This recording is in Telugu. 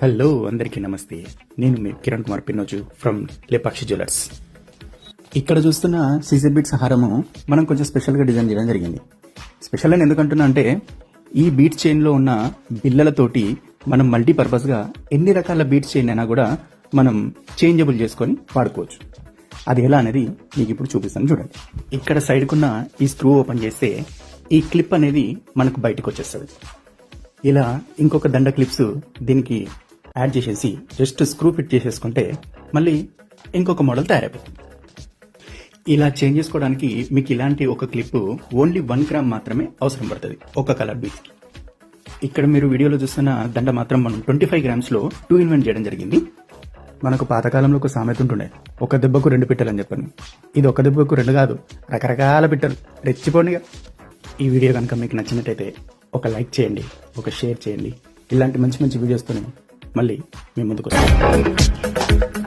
హలో అందరికీ నమస్తే. నేను మీ కిరణ్ కుమార్ పిన్నోజు ఫ్రమ్ లేపాక్షి జ్యువెలర్స్. ఇక్కడ చూస్తున్న సీజర్ బీట్స్ హారము మనం కొంచెం స్పెషల్గా డిజైన్ చేయడం జరిగింది. స్పెషల్ అని ఎందుకంటున్నా అంటే ఈ బీట్ చైన్లో ఉన్న బిల్లలతోటి మనం మల్టీపర్పస్గా ఎన్ని రకాల బీట్ చైన్ అయినా కూడా మనం చేంజబుల్ చేసుకొని వాడుకోవచ్చు. అది ఎలా అనేది మీకు ఇప్పుడు చూపిస్తాను చూడండి. ఇక్కడ సైడ్కున్న ఈ స్క్రూ ఓపెన్ చేస్తే ఈ క్లిప్ అనేది మనకు బయటకు వచ్చేస్తుంది. ఇలా ఇంకొక దండ క్లిప్స్ దీనికి యాడ్ చేసేసి జస్ట్ స్క్రూ ఫిట్ చేసేసుకుంటే మళ్ళీ ఇంకొక మోడల్ తయారైపోతుంది. ఇలా చేంజ్ చేసుకోవడానికి మీకు ఇలాంటి ఒక క్లిప్ ఓన్లీ 1 గ్రామ్ మాత్రమే అవసరం పడుతుంది ఒక కలర్ బీట్స్కి. ఇక్కడ మీరు వీడియోలో చూస్తున్న దండ మాత్రం మనం 25 గ్రామ్స్లో 2 in 1 చేయడం జరిగింది. మనకు పాతకాలంలో ఒక సామెత ఉంటుండే, ఒక దెబ్బకు 2 పిట్టలు అని చెప్పాను. ఇది ఒక దెబ్బకు 2 కాదు, రకరకాల పిట్టలు. రెచ్చిపోండిగా. ఈ వీడియో కనుక మీకు నచ్చినట్టయితే ఒక లైక్ చేయండి, ఒక షేర్ చేయండి. ఇలాంటి మంచి మంచి వీడియోస్తో మళ్ళీ మీ ముందుకు వస్తాను.